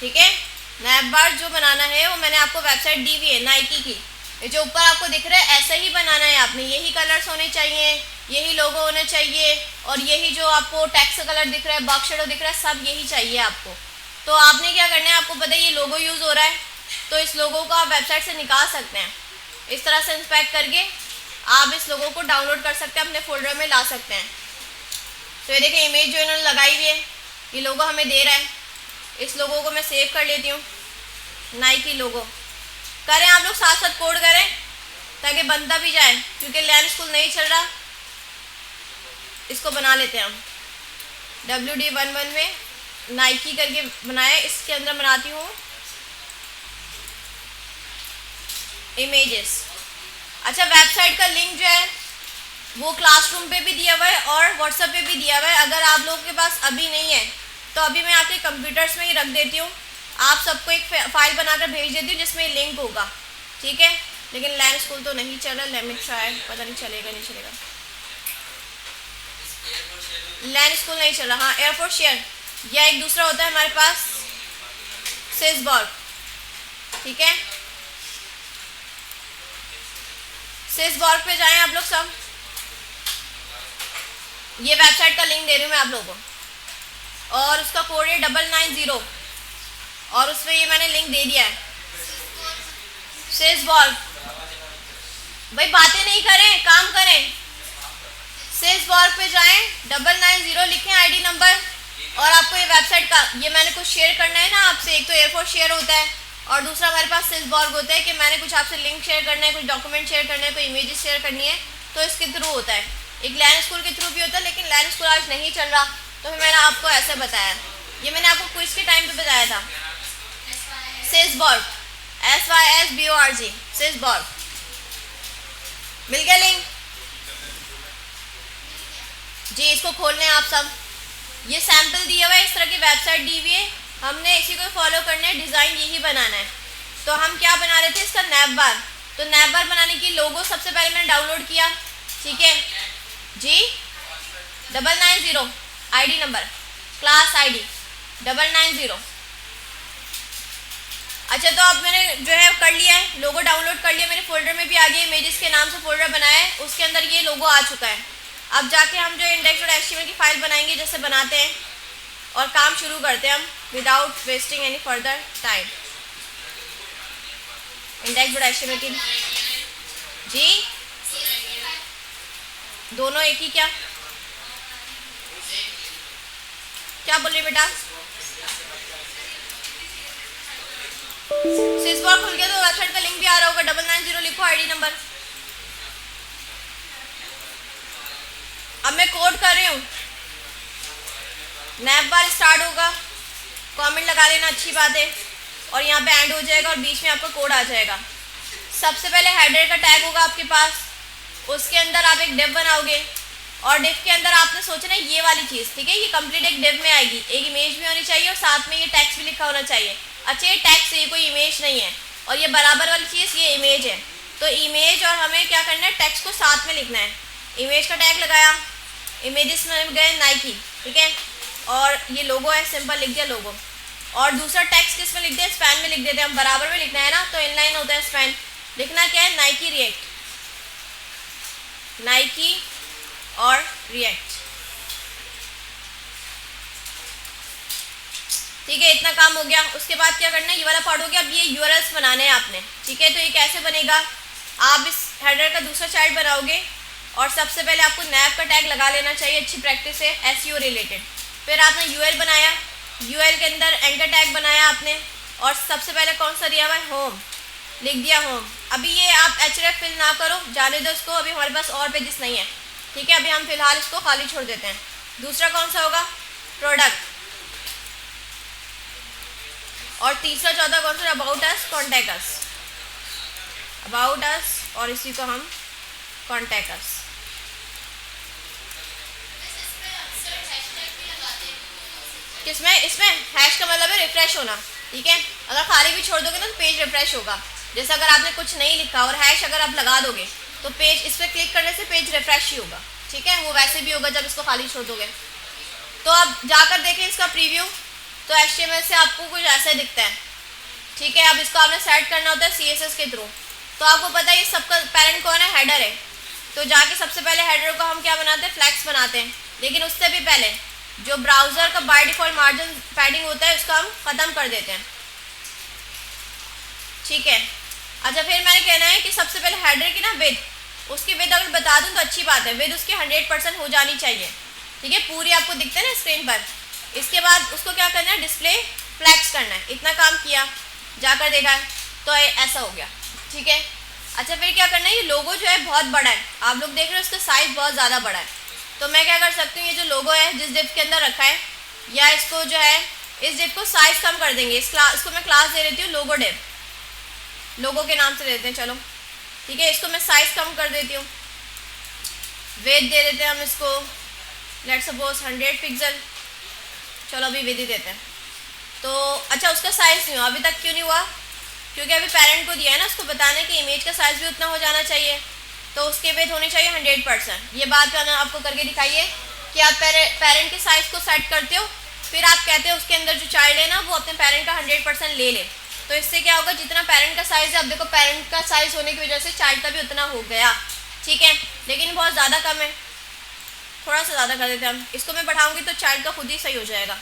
ठीक है, नैप बार जो बनाना है वो मैंने आपको वेबसाइट दी हुई है नाइकी की। ये जो ऊपर आपको दिख रहा है ऐसा ही बनाना है आपने, यही कलर्स होने चाहिए, यही लोगो होना चाहिए, और यही जो आपको टेक्स्ट का कलर दिख रहा है, बॉक्स शेडो दिख रहा है, सब यही चाहिए आपको। तो आपने क्या करना है, आपको पता है ये लोगो यूज़ हो रहा है, तो इस लोगो को आप वेबसाइट से निकाल सकते हैं। इस तरह से इंस्पेक्ट करके आप इस लोगो को डाउनलोड कर सकते हैं, अपने फोल्डर में ला सकते हैं। तो ये देखिए इमेज जो इन्होंने लगाई हुई है, ये लोगो हमें दे रहा है। इस लोगो को मैं सेव कर लेती हूँ, नाइकी लोगो। करें आप लोग साथ साथ कोड करें ताकि बनता भी जाए, क्योंकि लैन स्कूल नहीं चल रहा। इसको बना लेते हैं हम, WD11 में नाइकी करके बनाए, इसके अंदर बनाती हूँ इमेजेस। अच्छा, वेबसाइट का लिंक जो है वो क्लासरूम पे भी दिया हुआ है और व्हाट्सएप पे भी दिया हुआ है। अगर आप लोगों के पास अभी नहीं है तो अभी मैं आपके कंप्यूटर्स में ही रख देती हूँ, आप सबको एक फाइल बनाकर भेज देती हूँ जिसमें लिंक होगा, ठीक है। लेकिन लैन स्कूल तो नहीं चल रहा, लेट मी ट्राई, पता नहीं चलेगा नहीं चलेगा। लैन स्कूल नहीं चल रहा। हाँ, एयरफोर्स शेयर या एक दूसरा होता है हमारे पास सिसबॉर्ग, ठीक है। सिसबॉर्ग पे जाएं आप लोग सब, ये वेबसाइट का लिंक दे रही हूँ मैं आप लोगों को, और उसका कोड है 990, और उसमें ये मैंने लिंक दे दिया है। सिसबॉर्ग, भाई बातें नहीं करें, काम करें। सिसबॉर्ग पे जाएं, 990 लिखें आईडी नंबर, और आपको ये वेबसाइट का, ये मैंने कुछ शेयर करना है ना आपसे, एक तो एयरफोर्स शेयर होता है और दूसरा हमारे पास सिसबॉर्ग होता है कि मैंने कुछ आपसे लिंक शेयर करना है, कुछ डॉक्यूमेंट शेयर करना है, कोई इमेजेस शेयर करनी है, तो इसके थ्रू होता है। एक लैन स्कूल के थ्रू भी होता है, लेकिन लैन स्कूल आज नहीं चल रहा तो फिर मैंने आपको ऐसे बताया। ये मैंने आपको क्विज के टाइम पे बताया था। सिसबॉर्ग, SYSBORG, सिसबॉर्ग, मिल गया लिंक जी। इसको खोल लें आप सब, ये सैम्पल दिया हुआ है, इस तरह की वेबसाइट दी हुई है, हमने इसी को फॉलो करना है, डिज़ाइन यही बनाना है। तो हम क्या बना रहे थे, इसका नैप बार। तो नैप बार बनाने की लोगो सबसे पहले मैंने डाउनलोड किया, ठीक है जी। 990 आईडी नंबर, क्लास आईडी 990। अच्छा, तो अब मैंने जो है कर लिया है, लोगो डाउनलोड कर लिया, मेरे फोल्डर में भी आ गया, इमेजेस के नाम से फोल्डर बनाया है, उसके अंदर ये लोगो आ चुका है। अब जाके हम जो index.html की फाइल बनाएंगे जैसे बनाते हैं, और काम शुरू करते हैं हम without wasting any further time. index.html की जी, दोनों एक ही क्या क्या बोल रही बेटा? सिसबॉर्ग खुल गया तो वेबसाइट का लिंक भी आ रहा होगा, 990 लिखो आईडी नंबर। अब मैं कोड कर रही हूँ, नैप बार स्टार्ट होगा, कमेंट लगा लेना, अच्छी बात है, और यहाँ पे एंड हो जाएगा और बीच में आपका कोड आ जाएगा। सबसे पहले हेडर का टैग होगा आपके पास, उसके अंदर आप एक डिव बनाओगे, और डिव के अंदर आपने सोचना है ये वाली चीज़, ठीक है, ये कंप्लीट एक डिव में आएगी, एक इमेज भी होनी चाहिए और साथ में ये टेक्स्ट भी लिखा होना चाहिए। अच्छा, ये टेक्स्ट है, ये कोई इमेज नहीं है, और ये बराबर वाली चीज़ ये इमेज है, तो इमेज और हमें क्या करना है, टेक्स्ट को साथ में लिखना है। इमेज का टैग लगाया, इमेजेस में गए नाइकी, ठीक है, और ये लोगो है, सिंपल लिख दिया लोगो, और दूसरा टेक्स्ट किस में लिख दिया, स्पैन में लिख देते हैं, हम बराबर में लिखना है ना, तो इनलाइन होता है स्पैन। लिखना क्या है, नाइकी रिएक्ट, नाइकी और रिएक्ट, ठीक है, इतना काम हो गया। उसके बाद क्या करना है, ये वाला पार्ट हो गया। अब ये यूआरएल्स बनाने हैं आपने, ठीक है। तो ये कैसे बनेगा, आप इस हेडर का दूसरा चार्ट बनाओगे, और सबसे पहले आपको नैप का टैग लगा लेना चाहिए, अच्छी प्रैक्टिस है, एसईओ रिलेटेड। फिर आपने यूएल बनाया, यूएल के अंदर एंकर टैग बनाया आपने, और सबसे पहले कौन सा दिया हुआ है, होम, लिख दिया होम। अभी ये आप href फिल ना करो, जाने दो इसको, अभी हमारे पास और पेजेस नहीं है, ठीक है, अभी हम फिलहाल इसको खाली छोड़ देते हैं। दूसरा कौन सा होगा, प्रोडक्ट, और तीसरा चौथा कौन सा, about us, contact us, about us, और इसी को हम कॉन्टैक्ट अस। किसमें, इसमें हैश का मतलब है रिफ्रेश होना, ठीक है। अगर खाली भी छोड़ दोगे ना तो पेज रिफ्रेश होगा, जैसे अगर आपने कुछ नहीं लिखा और हैश अगर आप लगा दोगे तो पेज, इस पर क्लिक करने से पेज रिफ्रेश ही होगा, ठीक है, वो वैसे भी होगा जब इसको खाली छोड़ दोगे। तो अब जाकर देखें इसका प्रीव्यू, तो HTML से आपको कुछ ऐसा दिखता है, ठीक है। अब इसको आपने सेट करना होता है CSS के थ्रू। तो आपको पता है ये सबका पेरेंट कौन है, हेडर है। तो जाके सबसे पहले हेडर को हम क्या बनाते हैं, फ्लैक्स बनाते हैं। लेकिन उससे भी पहले जो ब्राउज़र का बाय डिफ़ॉल्ट मार्जिन पैडिंग होता है उसको हम ख़त्म कर देते हैं, ठीक है। अच्छा, फिर मैंने कहना है कि सबसे पहले हेडर की ना विड्थ, उसकी विड्थ अगर बता दूं तो अच्छी बात है, विड्थ उसकी 100% हो जानी चाहिए, ठीक है। पूरी आपको दिखता है ना स्क्रीन पर। इसके बाद उसको क्या करना है, डिस्प्ले फ्लैक्स करना है। इतना काम किया, जाकर देखा तो ऐसा हो गया, ठीक है। अच्छा, फिर क्या करना है, ये लोगो जो है बहुत बड़ा है, आप लोग देख रहे हो उसका साइज़ बहुत ज़्यादा बड़ा है। तो मैं क्या कर सकती हूँ, ये जो लोगो है जिस डिप के अंदर रखा है, या इसको जो है इस डिप को साइज़ कम कर देंगे। इसको मैं क्लास दे देती हूँ लोगो डिप, लोगों के नाम से देते हैं, चलो ठीक है। इसको मैं साइज़ कम कर देती हूँ, वेट दे देते हैं हम इसको, लेट्स सपोज 100 पिक्सल, चलो अभी विधि देते हैं। तो अच्छा, उसका साइज़ नहीं हुआ अभी तक, क्यों नहीं हुआ, क्योंकि अभी पेरेंट को दिया है ना उसको बताने कि इमेज का साइज़ भी उतना हो जाना चाहिए, तो उसके वेट होनी चाहिए 100%। ये बात मैंने आपको करके दिखाइए कि आप पेरेंट के साइज़ को सेट करते हो, फिर आप कहते हो उसके अंदर जो चाइल्ड है ना वो अपने पेरेंट का 100% ले ले। तो इससे क्या होगा, जितना पेरेंट का साइज़ है, अब देखो पेरेंट का साइज़ होने की वजह से चाइल्ड का भी उतना हो गया, ठीक है। लेकिन बहुत ज़्यादा कम है, थोड़ा सा ज़्यादा कर देते हैं हम। इसको मैं बढ़ाऊँगी तो चाइल्ड का खुद ही सही हो जाएगा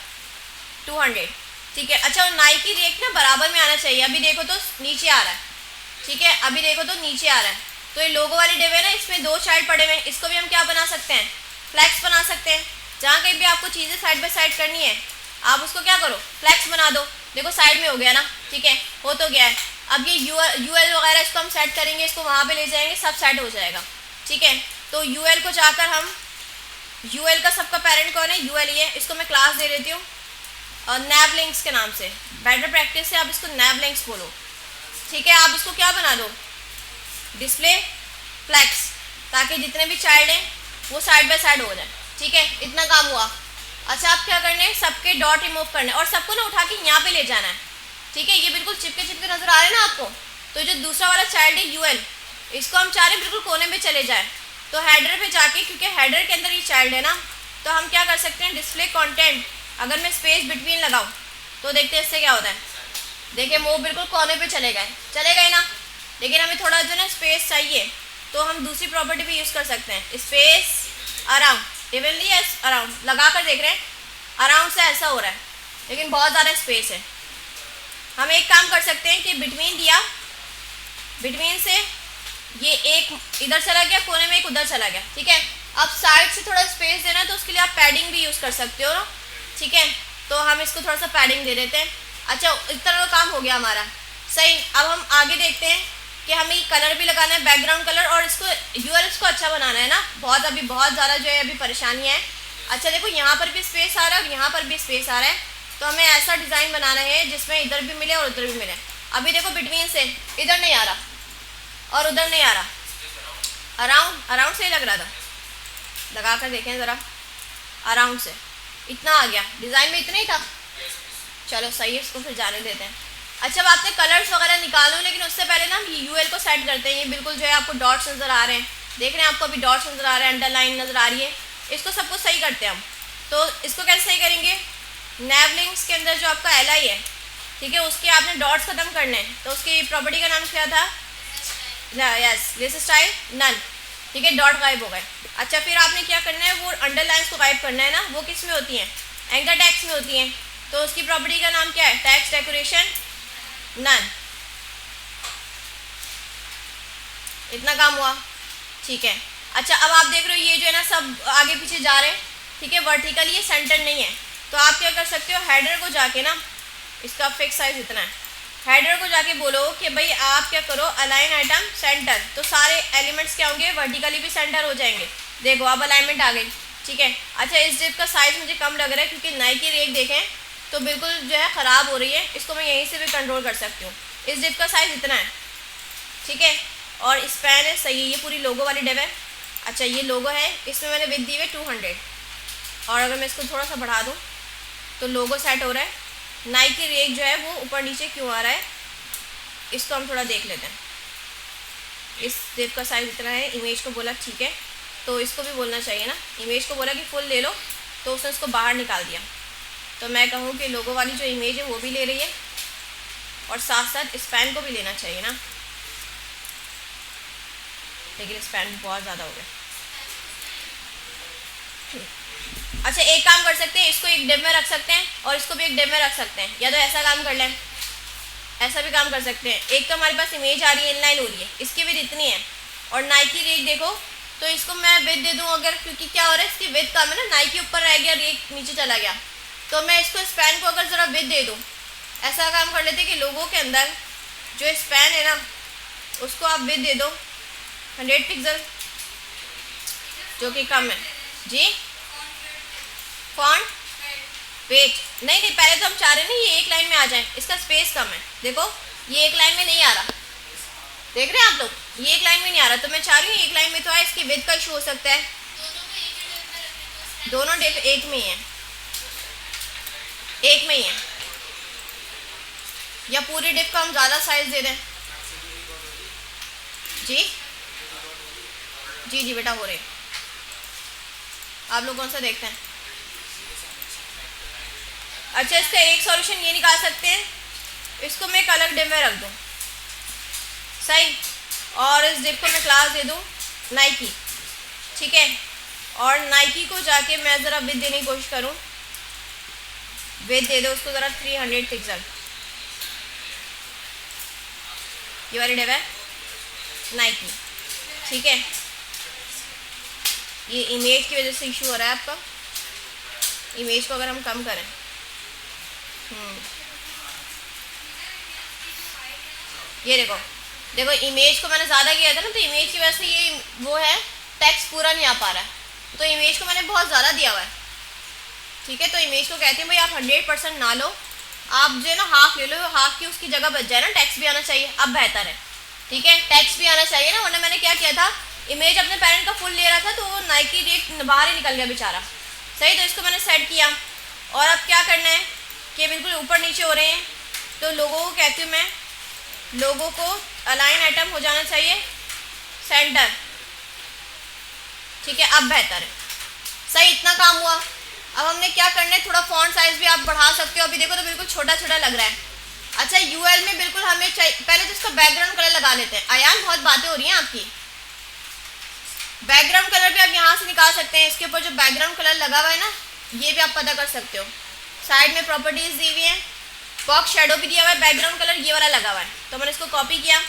200, ठीक है। अच्छा, और नाई की रेख ना बराबर में आना चाहिए। अभी देखो तो नीचे आ रहा है, ठीक है, अभी देखो तो नीचे आ रहा है। तो ये लोगो वाली डिव है ना, इसमें 2 चाइल्ड पड़े हुए हैं, इसको भी हम क्या बना सकते हैं, फ्लैक्स बना सकते हैं। जहाँ कहीं भी आपको चीज़ें साइड बाय साइड करनी है, आप उसको क्या करो, फ्लैक्स बना दो। देखो साइड में हो गया ना, ठीक है, हो तो गया है। अब ये UL वगैरह इसको हम सेट करेंगे, इसको वहाँ पे ले जाएंगे, सब सेट हो जाएगा, ठीक है। तो UL को जाकर हम, UL का सबका पेरेंट कौन है, UL ही है। इसको मैं क्लास दे देती हूँ और नैव लिंक्स के नाम से, बेटर प्रैक्टिस से आप इसको नैव लिंक्स बोलो, ठीक है। आप इसको क्या बना दो, डिस्प्ले फ्लैक्स, ताकि जितने भी चाइल्ड हैं वो साइड बाय साइड हो जाए, ठीक है। इतना काम हुआ। अच्छा, आप क्या करने हैं, सबके डॉट रिमूव करने और सबको ना उठा के यहाँ पे ले जाना है, ठीक है। ये बिल्कुल चिपके चिपके नज़र आ रहे हैं ना आपको। तो जो दूसरा वाला चाइल्ड है UL, इसको हम चाह रहे हैं बिल्कुल कोने में चले जाए। तो हेडर पे जाके, क्योंकि हेडर के अंदर ये चाइल्ड है ना, तो हम क्या कर सकते हैं, डिस्प्ले कंटेंट, अगर मैं स्पेस बिटवीन लगाऊँ तो देखते हैं इससे क्या होता है। देखिए वो बिल्कुल कोने पे चले गए ना। लेकिन हमें थोड़ा जो ना स्पेस चाहिए, तो हम दूसरी प्रॉपर्टी भी यूज़ कर सकते हैं, स्पेस अराउंड, इवनली अराउंड लगा कर देख रहे हैं, अराउंड से ऐसा हो रहा है लेकिन बहुत ज़्यादा स्पेस है। हम एक काम कर सकते हैं कि बिटवीन दिया, बिटवीन से ये एक इधर चला गया कोने में, एक उधर चला गया, ठीक है। अब साइड से थोड़ा स्पेस देना है तो उसके लिए आप पैडिंग भी यूज़ कर सकते हो ना, ठीक है। तो हम इसको थोड़ा सा पैडिंग दे देते हैं। अच्छा, इस तरह का काम हो गया हमारा, सही। अब हम आगे देखते हैं कि हमें ये कलर भी लगाना है, बैकग्राउंड कलर, और इसको URLs को अच्छा बनाना है ना। अभी बहुत ज़्यादा जो है अभी परेशानियाँ है। अच्छा देखो, यहाँ पर भी स्पेस आ रहा है और यहाँ पर भी स्पेस आ रहा है, तो हमें ऐसा डिज़ाइन बनाना है जिसमें इधर भी मिले और उधर भी मिले। अभी देखो बिटवीन से इधर नहीं आ रहा और उधर नहीं आ रहा, अराउंड से ही लग रहा था, लगा कर देखें ज़रा, अराउंड से इतना आ गया, डिज़ाइन में इतना ही था, चलो सही है, इसको फिर जाने देते हैं। अच्छा, अब आपने कलर्स वगैरह निकालो, लेकिन उससे पहले ना हम UL को सेट करते हैं। ये बिल्कुल जो है आपको डॉट्स नज़र आ रहे हैं, देख रहे हैं आपको अभी डॉट्स नज़र आ रहे हैं, अंडरलाइन नज़र आ रही है, इसको सबको सही करते हैं हम। तो इसको कैसे सही करेंगे, नैव लिंक्स के अंदर जो आपका LI है, ठीक है, उसके आपने डॉट्स ख़त्म करने हैं। तो उसकी प्रॉपर्टी का नाम क्या था, यस, दिस स्टाइल नन, ठीक है, डॉट गायब हो गए। अच्छा, फिर आपने क्या करना है, वो अंडरलाइंस को गायब करना है ना, वो किस में होती हैं, एंकर टैग्स में होती हैं। तो उसकी प्रॉपर्टी का नाम क्या है, टैक्स डेकोरेशन नन। इतना काम हुआ, ठीक है। अच्छा, अब आप देख रहे हो ये जो है ना सब आगे पीछे जा रहे हैं, ठीक है, वर्टिकली ये सेंटर नहीं है। तो आप क्या कर सकते हो, हेडर को जाके ना, इसका फिक्स साइज इतना है, हेडर को जाके बोलो कि भाई आप क्या करो, अलाइन आइटम सेंटर, तो सारे एलिमेंट्स क्या होंगे, वर्टिकली भी सेंटर हो जाएंगे। देखो अब अलाइनमेंट आ गई, ठीक है। अच्छा, इस डिप का साइज़ मुझे कम लग रहा है क्योंकि नाई की रेख देखें तो बिल्कुल जो है ख़राब हो रही है, इसको मैं यहीं से भी कंट्रोल कर सकती हूँ। इस डिप का साइज़ इतना है, ठीक है, और स्पैन है सही है, ये पूरी लोगो वाली डिप है। अच्छा, ये लोगो है, इसमें मैंने विड्थ दी है 200, और अगर मैं इसको थोड़ा सा बढ़ा दूँ तो लोगो सेट हो रहा है। नाई की रेख जो है वो ऊपर नीचे क्यों आ रहा है, इसको हम थोड़ा देख लेते हैं। इस डिप का साइज़ इतना है, इमेज को बोला ठीक है, तो इसको भी बोलना चाहिए ना, इमेज को बोला कि फुल ले लो, तो उसने इसको बाहर निकाल दिया, तो मैं कहूँ कि लोगों वाली जो इमेज है वो भी ले रही है और साथ साथ स्पैन को भी लेना चाहिए ना, लेकिन स्पैन बहुत ज़्यादा हो गया। अच्छा एक काम कर सकते हैं, इसको एक डिप में रख सकते हैं और इसको भी एक डिप में रख सकते हैं, या तो ऐसा काम कर लें, ऐसा भी काम कर सकते हैं। एक तो हमारे पास इमेज आ रही है, इनलाइन हो रही है, इसकी विड्थ इतनी है और नाइकी रेक देखो, तो इसको मैं विड्थ दे दूँ अगर, क्योंकि क्या हो रहा है इसकी विड्थ कम है ना, नाइकी ऊपर रह गया, रेक नीचे चला गया, तो मैं इसको स्पैन को अगर ज़रा विड्थ दे दूँ, ऐसा काम कर लेते कि लोगों के अंदर जो स्पैन है ना उसको आप विड्थ दे दो 100 पिक्सल, जो कि कम है जी। फॉन्ट वेट नहीं, पहले तो हम चाह रहे हैं ना ये एक लाइन में आ जाए, इसका स्पेस कम है, देखो ये एक लाइन में नहीं आ रहा, देख रहे हैं आप लोग, ये एक लाइन में नहीं आ रहा, तो मैं चाह रही हूँ एक लाइन में तो आए, इसकी विड्थ का इशू हो सकता है। दोनों डिप एक में ही है, एक में ही है, या पूरी डिप का हम ज़्यादा साइज दे दें जी। जी जी बेटा हो रहे, आप लोग कौन सा देखते हैं। अच्छा इसका एक सॉल्यूशन ये निकाल सकते हैं, इसको मैं एक अलग डिप में रख दूँ, सही, और इस डिप को मैं क्लास दे दूँ नाइकी, ठीक है, और नाइकी को जाके मैं ज़रा विड्थ देने की कोशिश करूँ, विड्थ दे दो उसको ज़रा 300 पिक्सल, ये वाली डिप है नाइकी, ठीक है। ये इमेज की वजह से इशू हो रहा है आपका, इमेज को अगर हम कम करें, ये देखो देखो इमेज को मैंने ज़्यादा किया था ना, तो इमेज की वजह से ये वो है टेक्स्ट पूरा नहीं आ पा रहा है, तो इमेज को मैंने बहुत ज़्यादा दिया हुआ है, ठीक है। तो इमेज को कहते हैं भाई आप 100% ना लो, आप जो है ना हाफ ले लो, हाफ की उसकी जगह बच जाए ना, टेक्स्ट भी आना चाहिए, अब बेहतर है, ठीक है, टेक्स्ट भी आना चाहिए ना, वरना मैंने क्या किया था, इमेज अपने पेरेंट का फुल ले रहा था तो वो नाइकी रेक बाहर ही निकल गया बेचारा, सही। तो इसको मैंने सेट किया और अब क्या करना है कि बिल्कुल ऊपर नीचे हो रहे हैं, तो लोगों को कहती हूँ मैं, लोगों को अलाइन आइटम हो जाना चाहिए सेंटर, ठीक है, अब बेहतर है, सही, इतना काम हुआ। अब हमने क्या करना है, थोड़ा फॉन्ट साइज भी आप बढ़ा सकते हो, अभी देखो तो बिल्कुल छोटा छोटा लग रहा है। अच्छा यूएल में बिल्कुल हमें चाहिए, पहले तो इसका बैकग्राउंड कलर लगा लेते हैं। अयान बहुत बातें हो रही हैं आपकी, बैकग्राउंड कलर भी आप यहाँ से निकाल सकते हैं, इसके ऊपर जो बैकग्राउंड कलर लगा हुआ है ना ये भी आप पता कर सकते हो, साइड में प्रॉपर्टीज दी हुई हैं, बॉक्स शेडो भी दिया हुआ है, बैकग्राउंड कलर ये वाला लगा हुआ है, तो मैंने इसको कॉपी किया,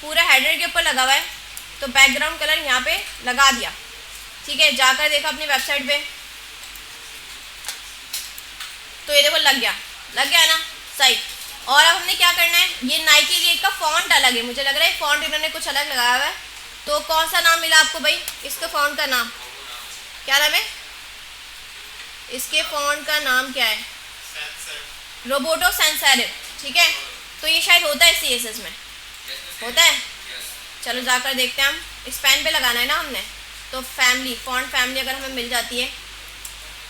पूरा हेडर के ऊपर लगा हुआ है, तो बैकग्राउंड कलर यहाँ पे लगा दिया, ठीक है। जाकर देखा अपनी वेबसाइट पे, तो ये देखो लग गया ना, सही। और अब हमने क्या करना है, ये नाइकी रेक का फॉन्ट अलग है, मुझे लग रहा है फॉन्ट इन्होंने कुछ अलग लगाया हुआ है, तो कौन सा नाम मिला आपको भाई, इसका फॉन्ट का नाम क्या नाम है, इसके फॉन्ट का नाम क्या है, रोबोटो सैंस सेरिफ, ठीक है। तो ये शायद होता है CSS में, होता है, चलो जाकर देखते हैं हम, इस पेन पे लगाना है ना हमने, तो फैमिली, फॉन्ट फैमिली अगर हमें मिल जाती है,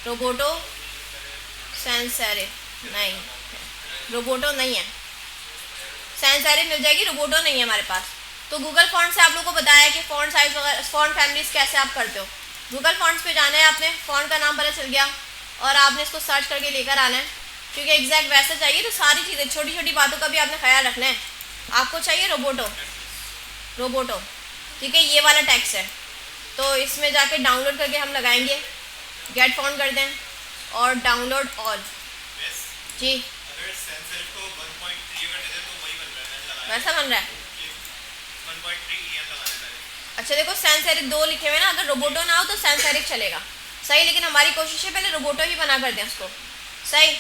रोबोटो सैंस सेरिफ नहीं, रोबोटो नहीं है, सैंस सेरिफ मिल जाएगी, रोबोटो नहीं है हमारे पास। तो गूगल फॉन्ट से आप लोगों को बताया कि फॉन्ट साइज वगैरह, फॉन्ट फैमिलीज कैसे आप करते हो, गूगल फॉन्ट्स पे जाना है आपने, फॉन्ट का नाम पता चल गया और आपने इसको सर्च करके लेकर आना है, क्योंकि एग्जैक्ट वैसा चाहिए, तो सारी चीज़ें छोटी छोटी बातों का भी आपने ख्याल रखना है। आपको चाहिए रोबोटो, ठीक है, ये वाला टेक्स्ट है, तो इसमें जाके डाउनलोड करके हम लगाएंगे, गेट फॉन्ट कर दें और डाउनलोड ऑल जी, वैसा बन रहा है। अच्छा देखो सैंस सेरिफ 2 लिखे हुए ना, अगर रोबोटो ना हो तो सैंस सेरिफ चलेगा, सही, लेकिन हमारी कोशिश है पहले रोबोटो ही बना कर दें उसको, सही।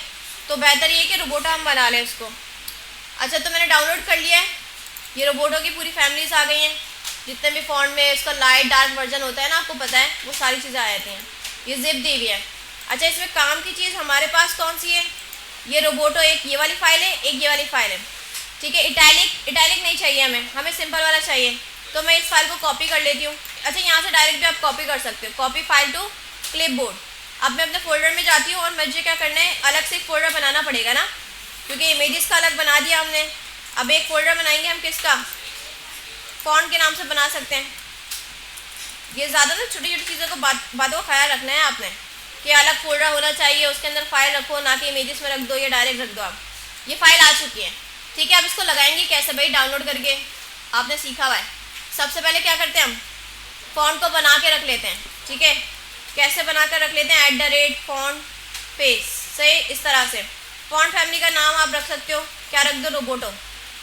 तो बेहतर ये कि रोबोटो हम बना लें उसको। अच्छा तो मैंने डाउनलोड कर लिया है, ये रोबोटो की पूरी फैमिलीज आ गई हैं, जितने भी फॉन्ट में इसका लाइट डार्क वर्जन होता है ना, आपको पता है वो सारी चीज़ें आ जाती हैं, ये जिप दी हुई है। अच्छा इसमें काम की चीज़ हमारे पास कौन सी है, ये रोबोटो, एक ये वाली फाइल है, एक ये वाली फाइल है, ठीक है। इटैलिक नहीं चाहिए हमें सिंपल वाला चाहिए, तो मैं इस फाइल को कॉपी कर लेती हूँ। अच्छा यहाँ से डायरेक्ट भी आप कॉपी कर सकते हो, कॉपी फाइल टू क्लिपबोर्ड। अब मैं अपने फोल्डर में जाती हूँ और मुझे क्या करना है, अलग से एक फ़ोल्डर बनाना पड़ेगा ना, क्योंकि इमेजेस का अलग बना दिया हमने। अब एक फ़ोल्डर बनाएंगे हम किसका, फॉन्ट के नाम से बना सकते हैं। ये ज़्यादा ना छोटी छोटी चीज़ों को बातों का ख्याल रखना है आपने, कि अलग फोल्डर होना चाहिए, उसके अंदर फाइल रखो, ना कि इमेजेस में रख दो या डायरेक्ट रख दो आप। ये फाइल आ चुकी है, ठीक है। अब इसको लगाएंगे कैसे भाई, डाउनलोड करके आपने सीखा हुआ है। सबसे पहले क्या करते हैं, हम फॉन्ट को बना के रख लेते हैं, ठीक है। कैसे बना कर रख लेते हैं, @font पेज, सही, इस तरह से। फॉन्ट फैमिली का नाम आप रख सकते हो, क्या रख दो, रोबोटो,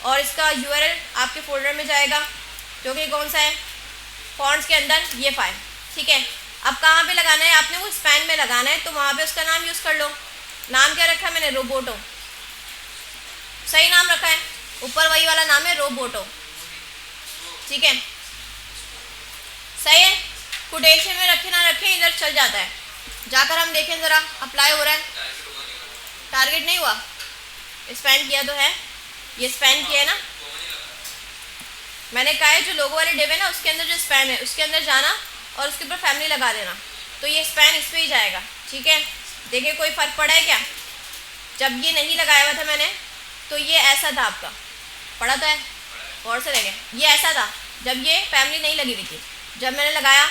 और इसका URL आपके फोल्डर में जाएगा, जो कि कौन सा है, फॉन्ट्स के अंदर ये फाइल, ठीक है। अब कहाँ पे लगाना है आपने, वो स्पैन में लगाना है, तो वहाँ पे उसका नाम यूज़ कर लो। नाम क्या रखा है मैंने, रोबोटो, सही नाम रखा है, ऊपर वही वाला नाम है, रोबोटो, ठीक है, सही है। कोटेशन में रखे ना रखें, इधर चल जाता है, जाकर हम देखें ज़रा अप्लाई हो रहा है। टारगेट नहीं हुआ, स्पैन किया तो है, ये स्पैन किया है ना, मैंने कहा है जो लोगो वाले डिव है ना, उसके अंदर जो स्पैन है उसके अंदर जाना और उसके ऊपर फैमिली लगा देना, तो ये स्पैन इस पर ही जाएगा, ठीक है। देखिए कोई फ़र्क पड़ा है क्या, जब ये नहीं लगाया हुआ था मैंने तो ये ऐसा था आपका, पड़ा तो है, और से देखें, ये ऐसा था जब ये फैमिली नहीं लगी हुई थी, जब मैंने लगाया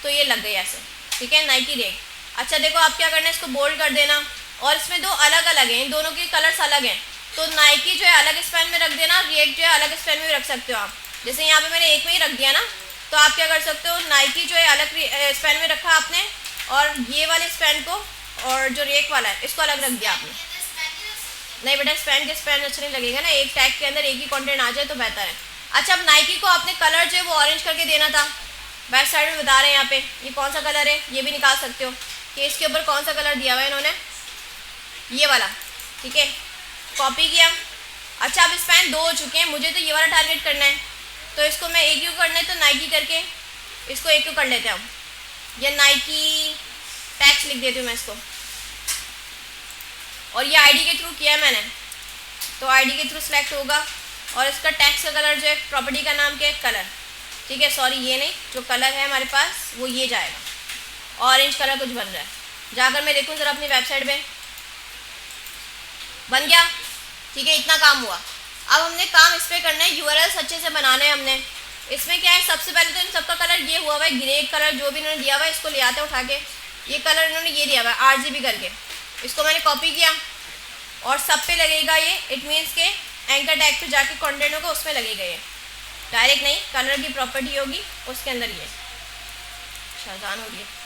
तो ये लग गई ऐसे, ठीक है, नाइकी रेक। अच्छा देखो आप क्या करना है, इसको बोल्ड कर देना, और इसमें दो अलग अलग हैं, इन दोनों के कलर्स अलग हैं, तो नाइकी जो है अलग स्पैन में रख देना, रेक जो है अलग स्पैन में भी रख सकते हो आप। जैसे यहाँ पे मैंने एक में ही रख दिया ना, तो आप क्या कर सकते हो, नाइकी जो है अलग स्पैन में रखा आपने, और ये वाले स्पैन को और जो रेक वाला है इसको अलग रख दिया आपने। नहीं बेटा, स्पैन के स्पैन अच्छा नहीं लगेगा ना, एक टैग के अंदर एक ही कंटेंट आ जाए तो बेहतर है। अच्छा अब नाइकी को आपने कलर जो है वो ऑरेंज करके देना था, बैक साइड में बता रहे हैं यहाँ पे, ये कौन सा कलर है, ये भी निकाल सकते हो कि इसके ऊपर कौन सा कलर दिया हुआ है इन्होंने, ये वाला, ठीक है, कॉपी किया। अच्छा अब स्पैन 2 हो चुके हैं, मुझे तो ये वाला टारगेट करना है, तो इसको मैं एक क्यों करना है, तो नाइकी करके इसको एक क्यों कर लेते हैं हम, ये नाइकी टैक्स लिख देती हूँ मैं इसको, और ये आईडी के थ्रू किया है मैंने, तो आईडी के थ्रू सेलेक्ट होगा, और इसका टैक्स का कलर जो है, प्रॉपर्टी का नाम क्या है, कलर, ठीक है, सॉरी ये नहीं, जो कलर है हमारे पास वो ये जाएगा, ऑरेंज कलर कुछ बन रहा है, जाकर मैं देखूँ ज़रा अपनी वेबसाइट पे, बन गया, ठीक है, इतना काम हुआ। अब हमने काम इस पर करना है, URLs अच्छे से बनाना है हमने। इसमें क्या है, सबसे पहले तो इन सबका कलर ये हुआ हुआ है, ग्रे कलर जो भी इन्होंने दिया हुआ है, इसको ले आते उठा के, ये कलर इन्होंने ये दिया हुआ है RGB करके, इसको मैंने कॉपी किया और सब पे लगेगा ये, इट मीन्स के एंकर टैग पे जाके कंटेंट होगा उसमें लगेगा ये, डायरेक्ट नहीं, कलर की प्रॉपर्टी होगी उसके अंदर ये, शाहजान हो रही है।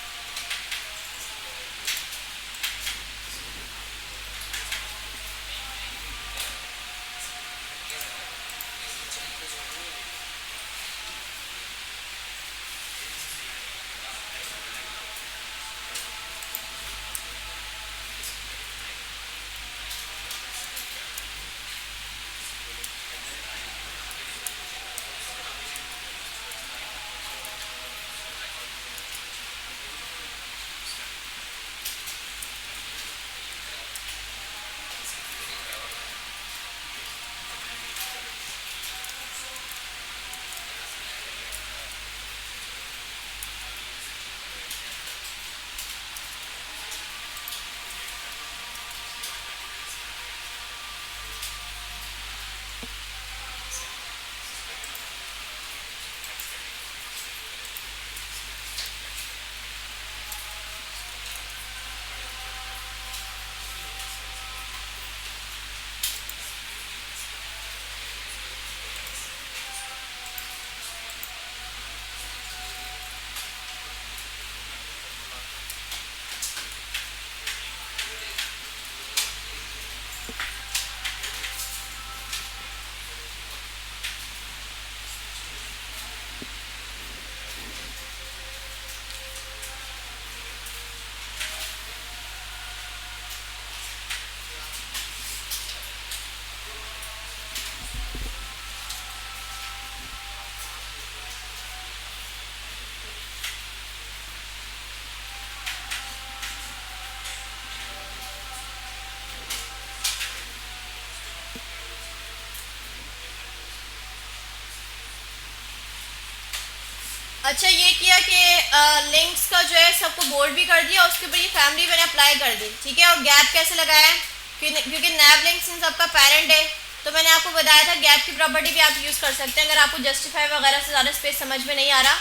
अच्छा ये किया कि लिंक्स का जो है सबको बोल्ड भी कर दिया, उसके ऊपर ये फैमिली मैंने अप्लाई कर दी, ठीक है। और गैप कैसे लगाया है, क्योंकि नैब लिंक्स इन सबका पेरेंट है, तो मैंने आपको बताया था गैप की प्रॉपर्टी भी आप यूज़ कर सकते हैं। अगर आपको जस्टिफाई वगैरह से ज़्यादा स्पेस समझ में नहीं आ रहा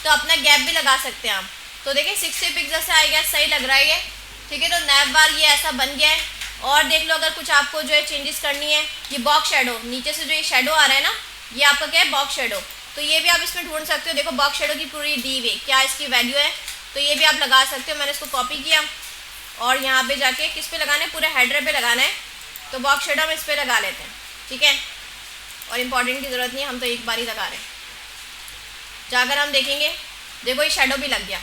तो अपना गैप भी लगा सकते हैं आप। तो देखिए 60 पिक्सल से आई गैस सही लग रहा है ये, ठीक है। तो नैप बार ये ऐसा बन गया है। और देख लो, अगर कुछ आपको जो है चेंजेस करनी है, ये बॉक्स शेडो, नीचे से जो ये शेडो आ रहा है ना, ये आपका क्या है, बॉक्स शेडो। तो ये भी आप इसमें ढूंढ सकते हो। देखो बॉक्स शेडो की पूरी दी हुई क्या इसकी वैल्यू है, तो ये भी आप लगा सकते हो। मैंने इसको कॉपी किया और यहाँ पे जाके किस पे लगाना है, पूरे हेडर पे लगाना है। तो बॉक्स शेडो हम इस पर लगा लेते हैं, ठीक है। और इम्पॉर्टेंट की ज़रूरत नहीं है, हम तो एक बार ही लगा रहे हैं। जाकर हम देखेंगे, देखो ये शेडो भी लग गया,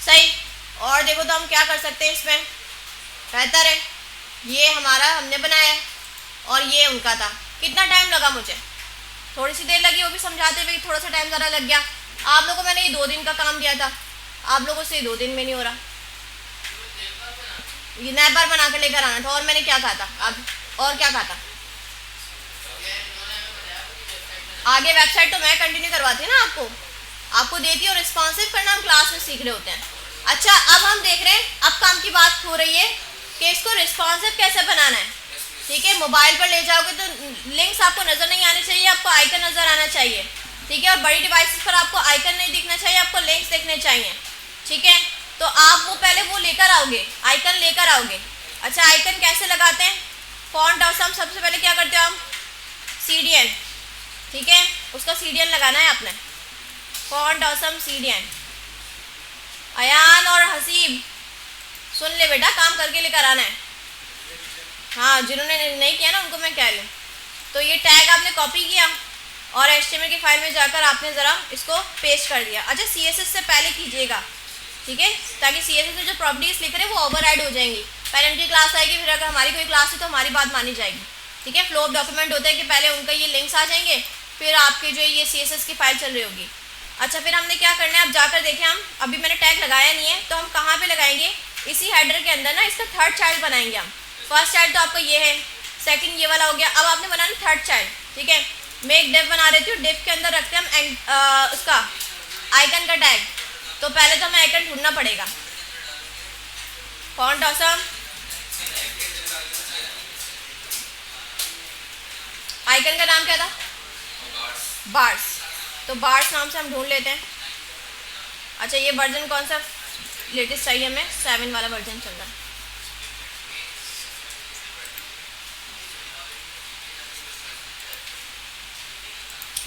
सही। और देखो तो हम क्या कर सकते हैं इसमें, बेहतर है, ये हमारा हमने बनाया है और ये उनका था। कितना टाइम लगा मुझे, थोड़ी सी देर लगी, वो भी समझाते हुए थोड़ा सा टाइम ज़रा लग गया। आप लोगों को मैंने ये 2 दिन का काम दिया था, आप लोगों से 2 दिन में नहीं हो रहा। ये नैप बार बना कर लेकर आना था। और मैंने क्या कहा था, अब और क्या कहा था, आगे वेबसाइट तो मैं कंटिन्यू करवाती ना, आपको देती और रिस्पॉन्सिव करना हम क्लास में सीख रहे होते हैं। अच्छा, अब हम देख रहे हैं, अब काम की बात हो रही है कि इसको रिस्पॉन्सिव कैसे बनाना है, ठीक है। मोबाइल पर ले जाओगे तो लिंक्स आपको नज़र नहीं आने चाहिए, आपको आइकन नज़र आना चाहिए, ठीक है। और बड़ी डिवाइसेस पर आपको आइकन नहीं दिखना चाहिए, आपको लिंक्स देखने चाहिए, ठीक है। तो आप वो पहले वो लेकर आओगे, आइकन लेकर आओगे। अच्छा, आइकन कैसे लगाते हैं, फॉन्ट ऑसम, सबसे पहले क्या करते हो हम, CDN, ठीक है, उसका CDN लगाना है आपने, फॉन्ट ऑसम CDN। अयान और हसीब सुन ले बेटा, काम करके लेकर आना है। हाँ, जिन्होंने नहीं किया ना उनको मैं कह रही हूँ। तो ये टैग आपने कॉपी किया और HTML की फाइल में जाकर आपने ज़रा इसको पेस्ट कर दिया। अच्छा, CSS से पहले कीजिएगा, ठीक है, ताकि CSS में जो प्रॉपर्टीज लिख रहे हैं वो ओवरराइड हो जाएंगी। पहले उनकी क्लास आएगी, फिर अगर हमारी कोई क्लास है तो हमारी बात मानी जाएगी, ठीक है। फ्लो ऑफ डॉक्यूमेंट होता है कि पहले उनका ये लिंक्स आ जाएंगे, फिर आपके जो ये CSS की फाइल चल रही होगी। अच्छा, फिर हमने क्या करना है, अब जाकर देखें हम, अभी मैंने टैग लगाया नहीं है, तो हम कहाँ पे लगाएंगे, इसी हेडर के अंदर ना इसका थर्ड चाइल्ड बनाएंगे हम। फर्स्ट चाइल्ड तो आपका ये है, सेकंड ये वाला हो गया, अब आपने बनाना थर्ड चाइल्ड, ठीक है। मैं एक डिव बना देती हूँ, डिव के अंदर रखते हैं हम उसका आइकन का टैग। तो पहले तो हमें आइकन ढूंढना पड़ेगा, फॉन्ट ऑसम, आइकन का नाम क्या था, बार्स। तो बार्स नाम से हम ढूंढ लेते हैं। अच्छा, ये वर्जन कौन सा लेटेस्ट चाहिए हमें, 7 वाला वर्जन चल रहा है।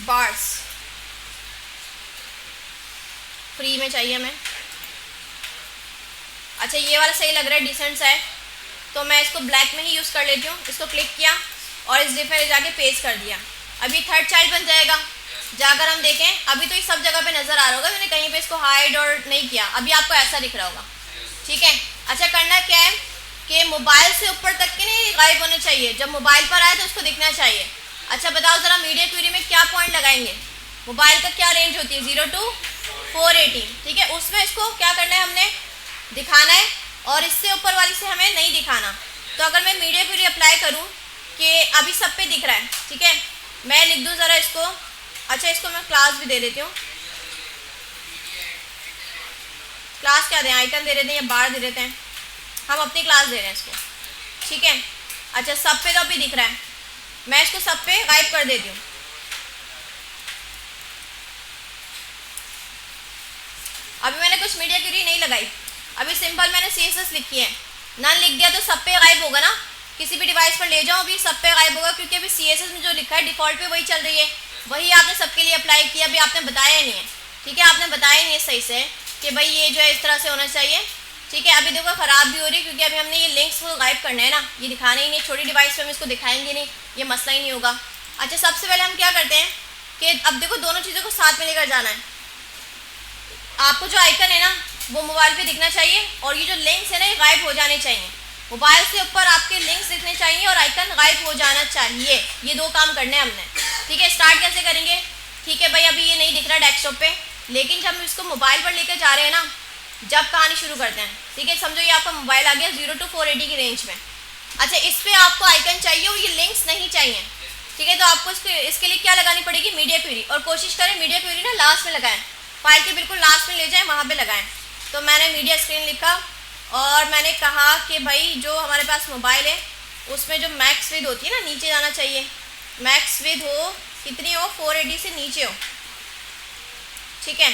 बार्स फ्री में चाहिए हमें। अच्छा, ये वाला सही लग रहा है, डिसेंट सा है, तो मैं इसको ब्लैक में ही यूज़ कर लेती हूँ। इसको क्लिक किया और इस डिफ में जाके पेस्ट कर दिया। अभी थर्ड चाइल्ड बन जाएगा। जाकर हम देखें, अभी तो ये सब जगह पे नज़र आ रहा होगा, मैंने कहीं पे इसको हाइड और नहीं किया, अभी आपको ऐसा दिख रहा होगा, ठीक है। अच्छा, करना क्या है कि मोबाइल से ऊपर तक के नहीं गायब होने चाहिए, जब मोबाइल पर आए तो उसको दिखना चाहिए। अच्छा, बताओ ज़रा मीडिया क्वेरी में क्या पॉइंट लगाएंगे, मोबाइल का क्या रेंज होती है, 0 to 480, ठीक है। उसमें इसको क्या करना है, हमने दिखाना है, और इससे ऊपर वाली से हमें नहीं दिखाना। तो अगर मैं मीडिया क्वेरी अप्लाई करूँ कि अभी सब पे दिख रहा है, ठीक है, मैं लिख दूँ ज़रा इसको। अच्छा, इसको मैं क्लास भी दे देती हूँ, क्लास क्या दें, आइकन दे देते हैं या बार दे देते हैं, हम अपनी क्लास दे रहे हैं इसको, ठीक है। अच्छा, सब पे तो अभी दिख रहा है, मैं इसको सब पे गायब कर देती हूँ। अभी मैंने कुछ मीडिया क्वेरी नहीं लगाई, अभी सिंपल मैंने CSS लिखी है, नन लिख दिया तो सब पे गायब होगा ना, किसी भी डिवाइस पर ले जाओ अभी सब पे गायब होगा, क्योंकि अभी CSS में जो लिखा है डिफ़ॉल्ट पे वही चल रही है, वही आपने सबके लिए अप्लाई किया। अभी आपने बताया नहीं है, ठीक है, आपने बताया नहीं है सही से कि भाई ये जो है इस तरह से होना चाहिए, ठीक है। अभी देखो ख़राब भी हो रही है, क्योंकि अभी हमने ये लिंक्स को गायब करना है ना, ये दिखाना ही नहीं, छोटी डिवाइस पर हम इसको दिखाएंगे नहीं, ये मसला ही नहीं होगा। अच्छा, सबसे पहले हम क्या करते हैं कि अब देखो दोनों चीज़ों को साथ में लेकर जाना है। आपको जो आइकन है ना वो मोबाइल पे दिखना चाहिए, और ये जो लिंक्स है ना ये गायब हो जाने चाहिए। मोबाइल से ऊपर आपके लिंक्स दिखने चाहिए और आइकन गायब हो जाना चाहिए। ये 2 काम करने हैं हमने, ठीक है। स्टार्ट कैसे करेंगे, ठीक है भाई, अभी ये नहीं दिख रहा डेस्कटॉप पे, लेकिन जब हम इसको मोबाइल पर लेकर जा रहे हैं ना, जब कहानी शुरू करते हैं, ठीक है, समझो ये आपका मोबाइल आ गया 0 to 480 की रेंज में। अच्छा, इस पर आपको आइकन चाहिए और ये लिंक्स नहीं चाहिए, ठीक है। तो आपको इसके लिए क्या लगानी पड़ेगी, मीडिया क्वेरी, और कोशिश करें मीडिया क्वेरी ना लास्ट में लगाएं, फाइल के बिल्कुल लास्ट में ले जाएं, वहाँ पे लगाएं। तो मैंने मीडिया स्क्रीन लिखा और मैंने कहा कि भाई जो हमारे पास मोबाइल है उसमें जो मैक्स विद होती है ना नीचे जाना चाहिए, मैक्स विद हो कितनी हो, 480 से नीचे हो, ठीक है।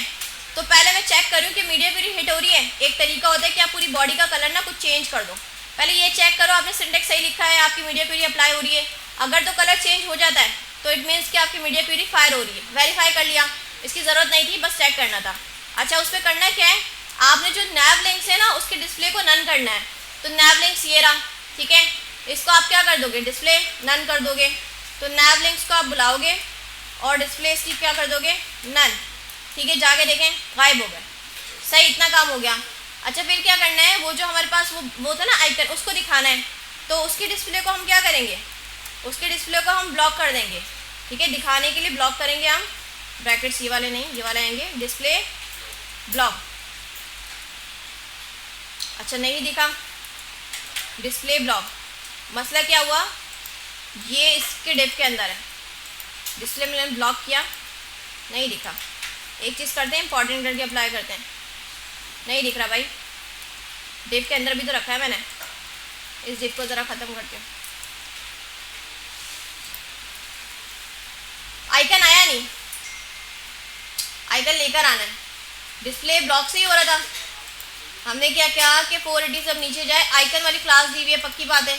तो पहले मैं चेक करूँ कि मीडिया क्वेरी हिट हो रही है। एक तरीका होता है कि आप पूरी बॉडी का कलर ना कुछ चेंज कर दो। पहले ये चेक करो आपने सिंटेक्स सही लिखा है, आपकी मीडिया क्वेरी अप्लाई हो रही है। अगर तो कलर चेंज हो जाता है तो इट मीन्स कि आपकी मीडिया क्वेरी फायर हो रही है। वेरीफाई कर लिया, इसकी ज़रूरत नहीं थी, बस चेक करना था। अच्छा, उस पर करना क्या है, आपने जो नैव लिंक्स है ना उसके डिस्प्ले को नन करना है। तो नैव लिंक्स ये रहा, ठीक है, इसको आप क्या कर दोगे, डिस्प्ले नन कर दोगे। तो नैव लिंक्स को आप बुलाओगे और डिस्प्ले इसकी क्या कर दोगे, नन, ठीक है। जाके देखें गायब हो गए, सही, इतना काम हो गया। अच्छा, फिर क्या करना है, वो जो हमारे पास वो था ना आइकन, उसको दिखाना है। तो उसकी डिस्प्ले को हम क्या करेंगे, उसके डिस्प्ले को हम ब्लॉक कर देंगे, ठीक है। दिखाने के लिए ब्लॉक करेंगे हम, ब्रैकेट्स ये वाले नहीं, ये वाले आएंगे, डिस्प्ले ब्लॉक। अच्छा, नहीं दिखा, डिस्प्ले ब्लॉक। मसला क्या हुआ, ये इसके डिव के अंदर है, डिस्प्ले मैंने ब्लॉक किया, नहीं दिखा। एक चीज़ करते हैं, इंपॉर्टेंट करके अप्लाई करते हैं, नहीं दिख रहा भाई, डिव के अंदर भी तो रखा है मैंने। इस डिव को ज़रा ख़त्म करते हैं, आइकन आया नहीं, आइकन लेकर आना है। डिस्प्ले ब्लॉक से ही हो रहा था, हमने क्या किया कि 480 सब नीचे जाए, आइकन वाली क्लास दी हुई है, पक्की बात है,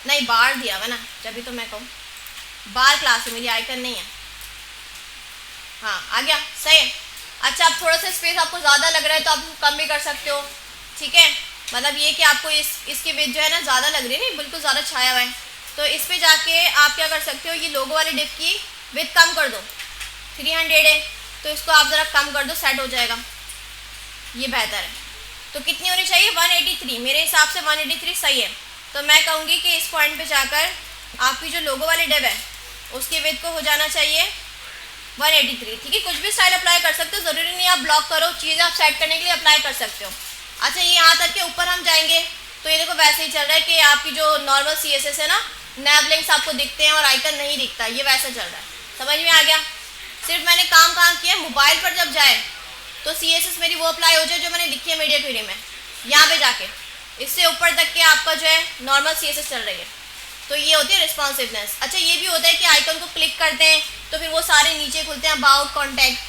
नहीं बार दिया हुआ ना, जब तो मैं कहूँ बार क्लास है मेरी, आइकन नहीं है। हाँ, आ गया, सही है। अच्छा, अब थोड़ा सा स्पेस आपको ज़्यादा लग रहा है तो आप कम भी कर सकते हो, ठीक है। मतलब ये कि आपको इसकी विड्थ जो है ना ज़्यादा लग रही है, नहीं बिल्कुल ज़्यादा छाया हुआ है, तो इस पे जाके आप क्या कर सकते हो, ये लोगो वाले डिव की विड्थ कम कर दो, 300 है तो इसको आप ज़रा कम कर दो, सेट हो जाएगा, ये बेहतर है। तो कितनी होनी चाहिए, 183, मेरे हिसाब से 183 सही है। तो मैं कहूँगी कि इस पॉइंट पे जाकर आपकी जो लोगो वाली डिव है उसकी विड्थ को हो जाना चाहिए 183, ठीक है। कुछ भी स्टाइल अप्लाई कर सकते हो, ज़रूरी नहीं आप ब्लॉक करो, चीज़ें आप सेट करने के लिए अप्लाई कर सकते हो। अच्छा, ये यहाँ तक के ऊपर हम जाएंगे तो ये देखो वैसे ही चल रहा है कि आपकी जो नॉर्मल CSS है ना, नैव लिंक्स आपको दिखते हैं और आइकन नहीं दिखता, ये वैसा चल रहा है, समझ में आ गया। सिर्फ मैंने काम किया, मोबाइल पर जब जाए तो CSS मेरी वो अप्लाई हो जाए जो मैंने लिखी है मीडिया क्वेरी में, यहाँ पे जाके इससे ऊपर तक के आपका जो है नॉर्मल CSS चल रही है, तो ये होती है रिस्पॉन्सिवनेस। अच्छा, ये भी होता है कि आइकन को क्लिक करते हैं तो फिर वो सारे नीचे खुलते हैं, अबाउट, कॉन्टैक्ट,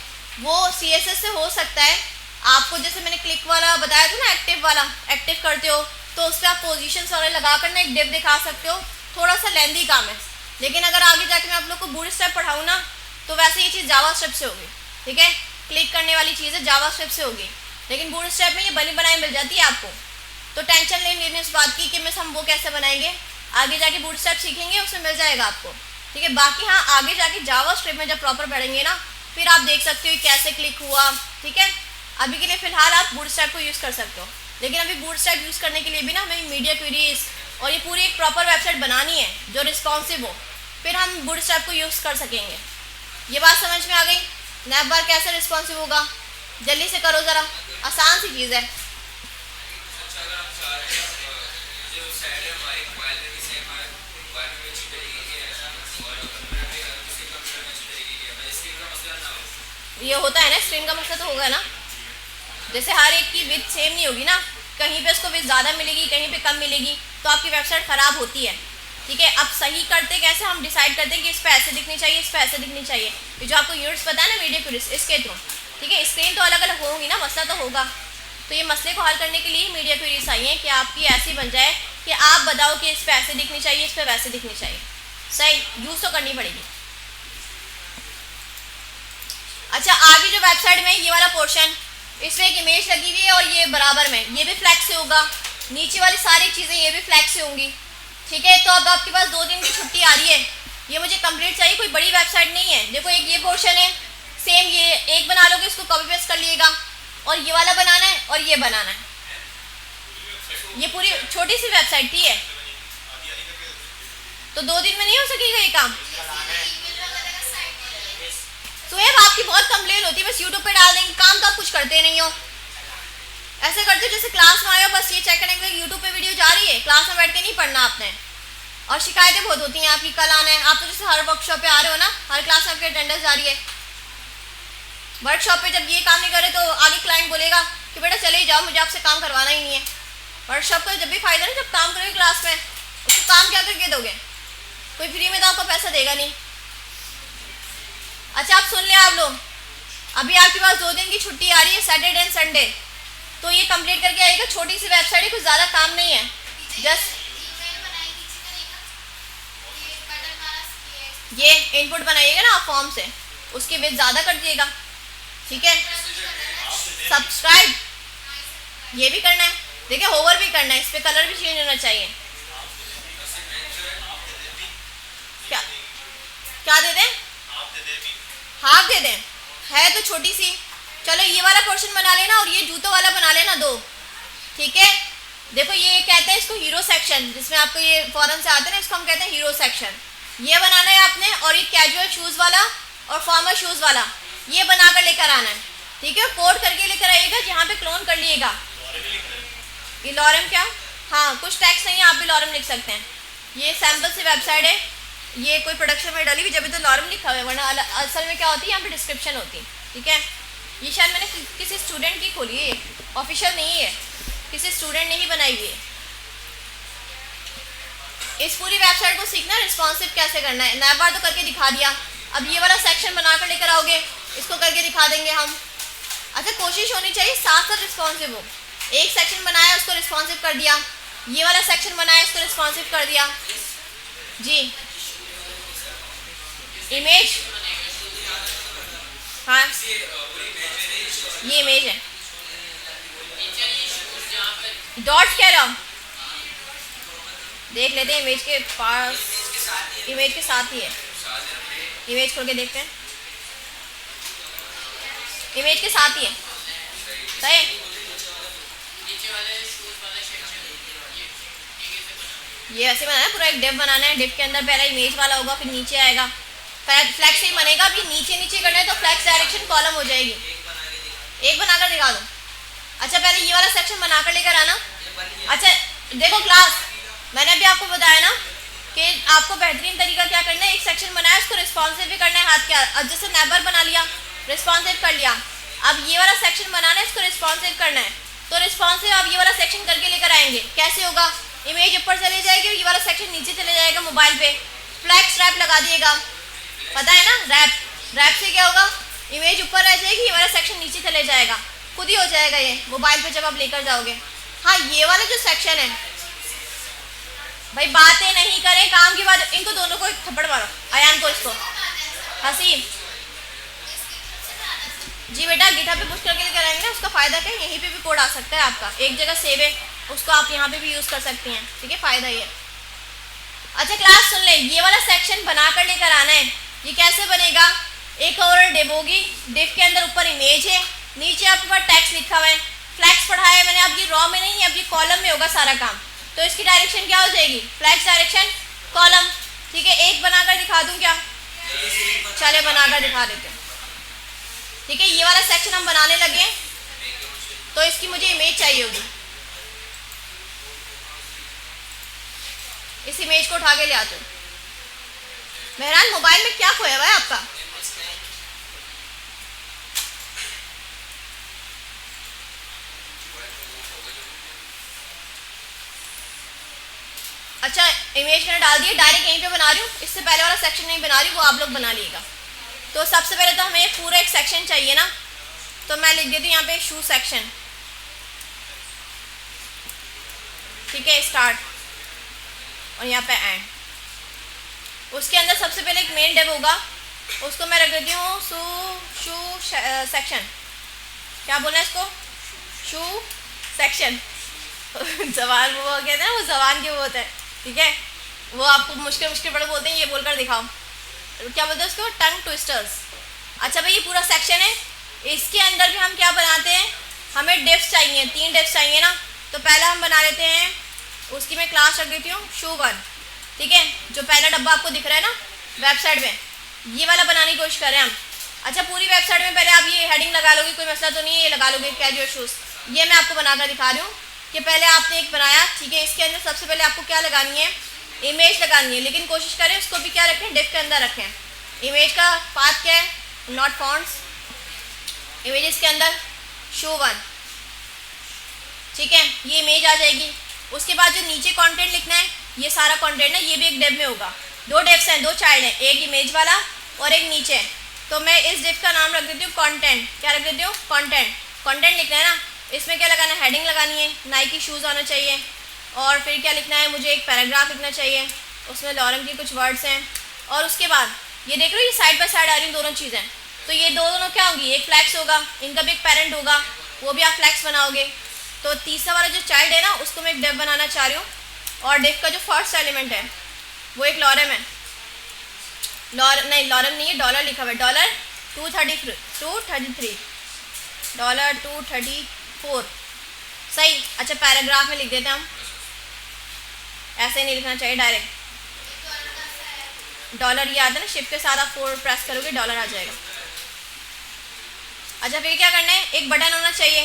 वो CSS से हो सकता है। आपको जैसे मैंने क्लिक वाला बताया था ना, एक्टिव वाला, एक्टिव करते हो तो उस पर आप पोजीशन वाले लगा कर ना एक डिव दिखा सकते हो, थोड़ा सा लेंदी काम है। लेकिन अगर आगे जाके मैं आप लोग को बूटस्ट्रैप पढ़ाऊँ ना तो वैसे ये चीज़ जावास्क्रिप्ट से होगी, ठीक है। क्लिक करने वाली चीज़ें जावास्क्रिप्ट से होगी, लेकिन बूटस्ट्रैप में ये बनी बनाई मिल जाती है आपको, तो टेंशन नहीं लेनी इस बात की कि मिस हम वो कैसे बनाएंगे, आगे जाके बूटस्ट्रैप सीखेंगे उसमें मिल जाएगा आपको, ठीक है। बाकी हाँ, आगे जाके जावास्क्रिप्ट में जब प्रॉपर पढ़ेंगे ना फिर आप देख सकते हो कैसे क्लिक हुआ, ठीक है। अभी के लिए फ़िलहाल आप बूटस्ट्रैप को यूज़ कर सकते हो, लेकिन अभी बूटस्ट्रैप यूज़ करने के लिए भी ना हमें मीडिया क्वेरीज और ये पूरी एक प्रॉपर वेबसाइट बनानी है जो रिस्पॉन्सिव हो, फिर हम बूटस्ट्रैप को यूज़ कर सकेंगे। ये बात समझ में आ गई, नैव बार कैसे रिस्पॉन्सिव होगा, जल्दी से करो ज़रा, आसान सी चीज़ है। ये होता है ना, स्क्रीन का मसला तो होगा ना, जैसे हर एक की विड्थ सेम नहीं होगी ना, कहीं पे उसको विड्थ ज़्यादा मिलेगी, कहीं पे कम मिलेगी, तो आपकी वेबसाइट ख़राब होती है, ठीक है। अब सही करते कैसे, हम डिसाइड करते हैं कि इस पे ऐसे दिखनी चाहिए, इस पे ऐसे दिखनी चाहिए, ये जो आपको यूनिट्स पता है ना मीडिया क्वेरीज, इसके थ्रू, ठीक है। स्क्रीन तो अलग अलग होंगी ना, मसला तो होगा, तो ये मसले को हल करने के लिए मीडिया क्वेरीज आई है कि आपकी ऐसी बन जाए कि आप बताओ कि इस पे ऐसे दिखनी चाहिए, इस पे वैसे दिखनी चाहिए, सही यूज़ तो करनी पड़ेगी। अच्छा, आगे जो वेबसाइट में ये वाला पोर्शन, इसमें एक इमेज लगी हुई है और ये बराबर में ये भी फ्लैग से होगा, नीचे वाली सारी चीज़ें ये भी फ्लैग से होंगी, ठीक है। तो अब आपके पास 2 दिन की छुट्टी आ रही है, ये मुझे कंप्लीट चाहिए, कोई बड़ी वेबसाइट नहीं है। देखो एक ये पोर्शन है, सेम ये एक बना लोगे, इसको कॉपी पेस्ट कर लिएगा, और ये वाला बनाना है और ये बनाना है, ये पूरी छोटी सी वेबसाइट थी है, तो 2 दिन में नहीं हो सकेगा ये काम। सुहेब, आपकी बहुत कंप्लेन होती है, बस यूट्यूब पे डाल देंगे, काम तो आप कुछ करते नहीं हो, ऐसे करते हो जैसे क्लास में आए हो बस ये चेक करेंगे यूट्यूब पे वीडियो जा रही है, क्लास में बैठ के नहीं पढ़ना आपने। और शिकायतें बहुत होती हैं आपकी, कल आना है, आप तो जैसे हर वर्कशॉप पे आ रहे हो ना, हर क्लास में आपकी अटेंडेंस जा रही है, वर्कशॉप पे जब ये काम नहीं करे तो आगे क्लाइंट बोलेगा कि बेटा चले ही जाओ, मुझे आपसे काम करवाना ही नहीं है। वर्कशॉप का जब भी फ़ायदा नहीं, जब काम करोगे क्लास में, उसको काम क्या करके दोगे, कोई फ्री में तो आपको पैसा देगा नहीं। अच्छा, आप सुन लें आप लोग, अभी आपके पास 2 दिन की छुट्टी आ रही है, सैटरडे एंड संडे, तो ये कंप्लीट करके आइएगा। छोटी सी वेबसाइट है, कुछ ज़्यादा काम नहीं है। जस्ट ये इनपुट बनाइएगा ना आप फॉर्म से, उसकी विड्थ ज़्यादा कर दिएगा, ठीक है। सब्सक्राइब ये भी करना है, देखिए होवर भी करना है, इस पर कलर भी चेंज होना चाहिए। क्या क्या दे दें? हाफ दे दें, है तो छोटी सी। चलो ये वाला पोर्शन बना लेना और ये जूतों वाला बना लेना 2, ठीक है। देखो ये कहते हैं इसको हीरो सेक्शन, जिसमें आपको ये फॉरन से आते हैं ना, इसको हम कहते हैं हीरो सेक्शन। ये बनाना है आपने, और ये कैजुअल शूज़ वाला और फॉर्मल शूज़ वाला ये बनाकर लेकर आना है, ठीक है। कोड करके लेकर आइएगा, जहाँ पे क्लोन कर लिएगा। ये लॉरम क्या? हाँ, कुछ टैक्स नहीं है, आप भी लॉरम लिख सकते हैं। ये सैम्पल से वेबसाइट है, ये कोई प्रोडक्शन में डाली हुई, जब तो लॉरम लिखा हुआ है, वरना असल में क्या होती है यहाँ पे डिस्क्रिप्शन होती है, ठीक है। ये शायद मैंने किसी स्टूडेंट की खोली है, ऑफिशियल नहीं है, किसी स्टूडेंट ने ही बनाई हुई है। इस पूरी वेबसाइट को सीखना रिस्पॉन्सिव कैसे करना है, नया बार तो करके दिखा दिया, अब ये वाला सेक्शन बनाकर लेकर आओगे, इसको करके दिखा देंगे हम। अच्छा, कोशिश होनी चाहिए साथ साथ रिस्पॉन्सिव हो। एक सेक्शन बनाया उसको रिस्पॉन्सिव कर दिया, ये वाला सेक्शन बनाया इसको रिस्पॉन्सिव कर दिया जी। इमेज, हाँ ये इमेज है। डॉट कह रहा हूँ, देख लेते हैं इमेज के पास, इमेज के साथ ही है। इमेज खोल के देखते हैं, इमेज के साथ ही है, सही। ये ऐसे बनाना है, पूरा एक डिव बनाना है। डिव के अंदर पहला इमेज वाला होगा, फिर नीचे आएगा, फ्लैक्स ही बनेगा। अब ये नीचे नीचे करना है तो फ्लैक्स डायरेक्शन कॉलम हो जाएगी। एक बनाकर दिखा दो। अच्छा, पहले ये वाला सेक्शन बनाकर लेकर आना। अच्छा देखो क्लास, मैंने अभी आपको बताया ना कि आपको बेहतरीन तरीका क्या करना है, एक सेक्शन बनाया उसको रिस्पॉन्सिव भी करना है हाथ के। अब जैसे नेबर बना लिया, रिस्पॉन्सिव कर लिया, अब ये वाला सेक्शन बनाना है, इसको रिस्पॉन्सिव करना है, तो रिस्पॉन्सिव आप ये वाला सेक्शन करके लेकर आएंगे। कैसे होगा? इमेज ऊपर चले जाएगी और ये वाला सेक्शन नीचे चले जाएगा मोबाइल पे। फ्लैक्स रैप लगा दिएगा, पता है ना, रैप। रैप से क्या होगा, इमेज ऊपर रह जाएगी, ये वाला सेक्शन नीचे चले जाएगा, खुद ही हो जाएगा ये मोबाइल पे जब आप लेकर जाओगे। हाँ, ये वाला जो सेक्शन है, भाई बातें नहीं करें, काम की बात। इनको दोनों को एक थप्पड़ मारो, अयान को, इसको, हसीब जी बेटा। गिटहब पे पुश करके लेकर आएंगे ना, उसका फ़ायदा क्या है, यहीं पे भी कोड आ सकता है आपका, एक जगह सेव है, उसको आप यहाँ पे भी यूज़ कर सकती हैं, ठीक है, फ़ायदा ये। अच्छा क्लास सुन ले, ये वाला सेक्शन बनाकर लेकर आना है। ये कैसे बनेगा, एक और डिव होगी, डिव के अंदर ऊपर इमेज है, नीचे आपके पास टेक्स्ट लिखा हुआ है, फ्लैक्स पढ़ाया है मैंने। अब ये रॉ में नहीं है, अब ये कॉलम में होगा सारा काम, तो इसकी डायरेक्शन क्या हो जाएगी, फ्लैक्स डायरेक्शन कॉलम, ठीक है। एक बनाकर दिखा दूँ क्या? चले बनाकर दिखा देते हैं, ठीक है। ये वाला सेक्शन हम बनाने लगे, तो इसकी मुझे इमेज चाहिए होगी। इस इमेज को उठा के ले आते हो। मेहरान, मोबाइल में क्या खोया हुआ है आपका? अच्छा, इमेज मैंने डाल दिया, डायरेक्ट यहीं पे बना रही हूँ, इससे पहले वाला सेक्शन नहीं बना रही, वो आप लोग बना लीजिएगा। तो सबसे पहले तो हमें पूरा एक सेक्शन चाहिए ना, तो मैं लिख देती हूँ यहाँ पे शू सेक्शन, ठीक है, स्टार्ट, और यहाँ पे एंड। उसके अंदर सबसे पहले एक मेन डिव होगा, उसको मैं रख देती हूँ शू सेक्शन। क्या बोलना है इसको? शू सेक्शन। जबान वो कहते हैं, वो जबान के वो होता है, ठीक है, वो आपको मुश्किल मुश्किल बड़े बोलते हैं, ये बोलकर दिखाओ, क्या बोलते हैं उसको, टंग ट्विस्टर्स। अच्छा भाई, ये पूरा सेक्शन है, इसके अंदर भी हम क्या बनाते हैं, हमें डिव्स चाहिए, 3 डिव्स चाहिए ना, तो पहला हम बना लेते हैं, उसकी मैं क्लास रख देती हूँ शू 1, ठीक है। जो पहला डब्बा आपको दिख रहा है ना वेबसाइट में, ये वाला बनाने की कोशिश करें हम। अच्छा, पूरी वेबसाइट में पहले आप ये हेडिंग लगा लोगे, कोई मसला तो नहीं है, ये लगा लोगे कैजुअल शूज़। ये मैं आपको बनाकर दिखा रही हूँ कि पहले आपने एक बनाया, ठीक है, इसके अंदर सबसे पहले आपको क्या लगानी है, इमेज लगानी है, लेकिन कोशिश करें उसको भी क्या रखें, डिव के अंदर रखें। इमेज का पाथ क्या है, नॉट फॉन्ट्स, इमेजेस के अंदर शो 1, ठीक है, ये इमेज आ जाएगी। उसके बाद जो नीचे कंटेंट लिखना है, ये सारा कंटेंट है, ये भी एक डिव में होगा। 2 डिव्स हैं, 2 चाइल्ड हैं, एक इमेज वाला और एक नीचे, तो मैं इस डिफ का नाम रख देती हूँ कंटेंट। क्या रख देती हूँ? कंटेंट। कंटेंट लिखना है ना, इसमें क्या लगाना है? हेडिंग लगानी है, नाइकी शूज़ आना चाहिए, और फिर क्या लिखना है? मुझे एक पैराग्राफ लिखना चाहिए, उसमें लॉरेन की कुछ वर्ड्स हैं, और उसके बाद ये देख लो ये साइड बाय साइड आ रही हैं दोनों चीज़ें, तो ये दोनों क्या होंगी? एक फ्लैक्स होगा, इनका भी एक पेरेंट होगा, वो भी आप फ्लैक्स बनाओगे। तो तीसरा वाला जो चाइल्ड है ना, उसको मैं एक डिफ बनाना चाह रही हूँ, और डिफ का जो फर्स्ट एलिमेंट है वो एक लॉरेम है। लॉरेम नहीं है, डॉलर लिखा हुआ है, $233 $234 सही। अच्छा पैराग्राफ में लिख देते हैं हम, ऐसे नहीं लिखना चाहिए डायरेक्ट, डॉलर ये आता है ना, शिफ्ट के साथ आप 4 प्रेस करोगे डॉलर आ जाएगा। अच्छा फिर क्या करना है? एक बटन होना चाहिए,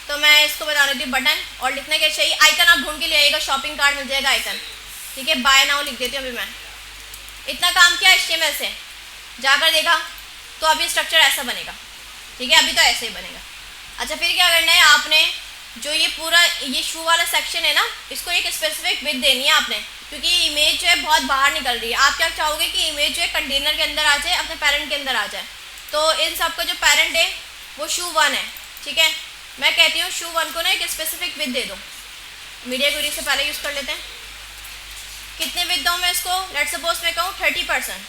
तो मैं इसको बता देती हूँ बटन, और लिखना क्या चाहिए? आइकन आप ढूंढ के ले आइएगा, शॉपिंग कार्ड मिल जाएगा आइकन, ठीक है। बाय नाउ लिख देती हूँ अभी मैं। इतना काम किया HTML से, जाकर देखा तो अभी स्ट्रक्चर ऐसा बनेगा, ठीक है, अभी तो ऐसे ही बनेगा। अच्छा फिर क्या करना है? आपने जो ये पूरा ये शू वाला सेक्शन है ना, इसको एक स्पेसिफिक विड्थ देनी है आपने, क्योंकि इमेज जो है बहुत बाहर निकल रही है। आप क्या चाहोगे कि इमेज जो है कंटेनर के अंदर आ जाए, अपने पेरेंट के अंदर आ जाए। तो इन सब का जो पेरेंट है वो शू 1 है, ठीक है। मैं कहती हूँ शू 1 को ना एक स्पेसिफिक विड्थ दे दो। मीडिया क्वेरी से पहले यूज़ कर लेते हैं। कितने विड्थ दूँ मैं इसको? लेट सपोज मैं कहूँ 30%,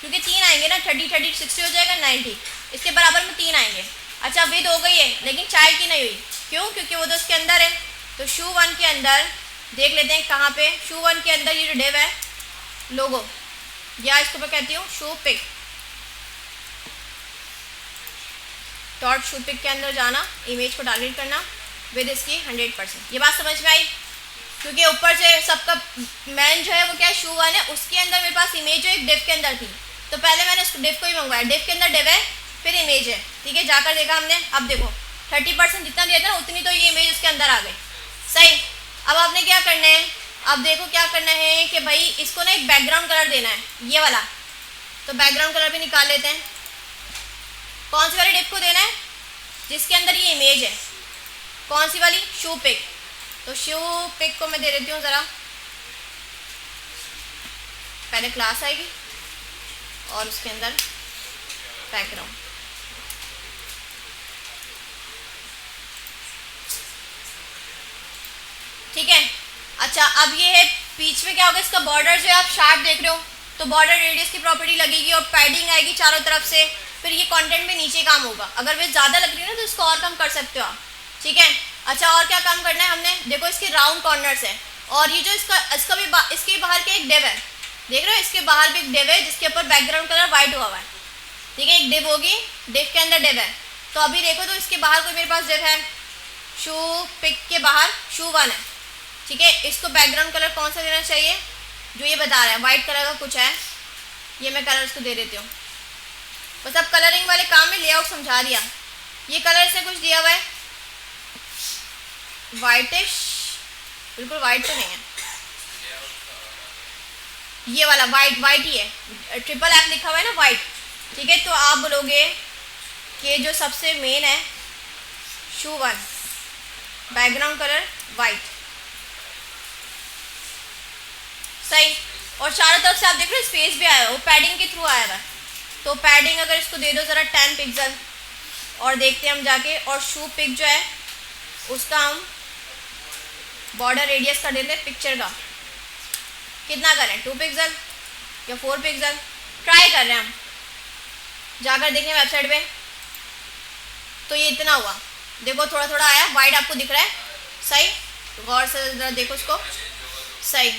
क्योंकि 3 आएंगे ना, 30 60 हो जाएगा, 90, इसके बराबर में 3 आएंगे। अच्छा विड्थ हो गई है, लेकिन चाइल्ड की नहीं हुई, क्यों? क्योंकि वो तो उसके अंदर है। तो शू 1 के अंदर देख लेते हैं कहाँ पे। शू 1 के अंदर ये जो डिव है लोगो, या इसको मैं कहती हूँ शू पिक, डॉट शू पिक के अंदर जाना, इमेज को टारगेट करना विद इसकी 100%। ये बात समझ में आई? क्योंकि ऊपर से सबका मैन जो है वो क्या है? शू 1 है, उसके अंदर मेरे पास इमेज जो एक डिव के अंदर थी, तो पहले मैंने उस डिव को ही मंगवाया। डिव के अंदर डिव है, फिर इमेज है, ठीक है। जाकर देखा हमने, अब देखो 30% जितना दिया था ना, उतनी तो ये इमेज उसके अंदर आ गई, सही। अब आपने क्या करना है? अब देखो क्या करना है कि भाई इसको ना एक बैकग्राउंड कलर देना है, ये वाला। तो बैकग्राउंड कलर भी निकाल लेते हैं। कौन सी वाली डिप को देना है? जिसके अंदर ये इमेज है। कौन सी वाली? शू पिक। तो शू पिक को मैं दे देती हूँ ज़रा, पहले क्लास आएगी और उसके अंदर बैकग्राउंड, ठीक है। अच्छा अब ये है बीच में क्या होगा? इसका बॉर्डर जो है आप शार्प देख रहे हो, तो बॉर्डर रेडियस की प्रॉपर्टी लगेगी और पैडिंग आएगी चारों तरफ से। फिर ये कंटेंट में नीचे काम होगा। अगर वे ज़्यादा लग रही है ना तो इसको और कम कर सकते हो आप, ठीक है। अच्छा और क्या काम करना है हमने? देखो इसके राउंड कॉर्नर्स है, और ये जो इसका भी इसके बाहर के एक डिव है, देख रहे हो? इसके बाहर भी एक डिव है जिसके ऊपर बैकग्राउंड कलर वाइट हुआ है, ठीक है। एक डिव होगी, डिव के अंदर डिव है। तो अभी देखो तो इसके बाहर कोई मेरे पास डिव है, शू पिक के बाहर शू 1 है, ठीक है। इसको बैकग्राउंड कलर कौन सा देना चाहिए? जो ये बता रहा है वाइट कलर का कुछ है, ये मैं कलर इसको दे देती हूँ। बस अब कलरिंग वाले काम में लेआउट समझा दिया। ये कलर से कुछ दिया हुआ है वाइटिश, बिल्कुल वाइट तो नहीं है, ये वाला वाइट ही है, ट्रिपल F लिखा हुआ है ना, वाइट, ठीक है। तो आप बोलोगे कि जो सबसे मेन है शू 1, बैकग्राउंड कलर वाइट, सही। और चारों तरफ से आप देख रहे हो स्पेस भी आया है, वो पैडिंग के थ्रू आया हुआ है। तो पैडिंग अगर इसको दे दो ज़रा 10 पिक्सल, और देखते हैं हम जाके। और शू पिक जो है उसका हम बॉर्डर रेडियस कर देते हैं पिक्चर का, कितना करें? 2 पिक्सल या 4 पिक्सल? ट्राई कर रहे हैं हम, जाकर देखें वेबसाइट पे। तो ये इतना हुआ, देखो थोड़ा थोड़ा आया, वाइट आपको दिख रहा है, सही। तो गौर से ज़रा देखो इसको, सही।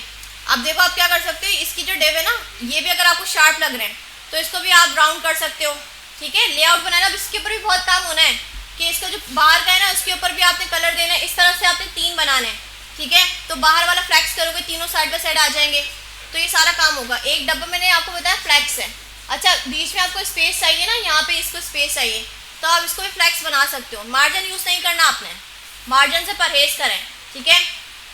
अब देखो आप क्या कर सकते हो, इसकी जो डिव है ना, ये भी अगर आपको शार्प लग रहे हैं तो इसको भी आप राउंड कर सकते हो, ठीक है। लेआउट बनाना, अब इसके ऊपर भी बहुत काम होना है कि इसका जो बाहर का है ना, उसके ऊपर भी आपने कलर देना है। इस तरह से आपने 3 बनाने हैं, ठीक है। तो बाहर वाला फ्लैक्स करोगे, तीनों साइड बाय साइड आ जाएंगे, तो ये सारा काम होगा। एक डब्बा मैंने आपको बताया फ्लैक्स है। अच्छा बीच में आपको स्पेस चाहिए ना, यहाँ पे इसको स्पेस चाहिए, तो आप इसको भी फ्लैक्स बना सकते हो। मार्जिन यूज़ नहीं करना आपने, मार्जिन से परहेज करें, ठीक है।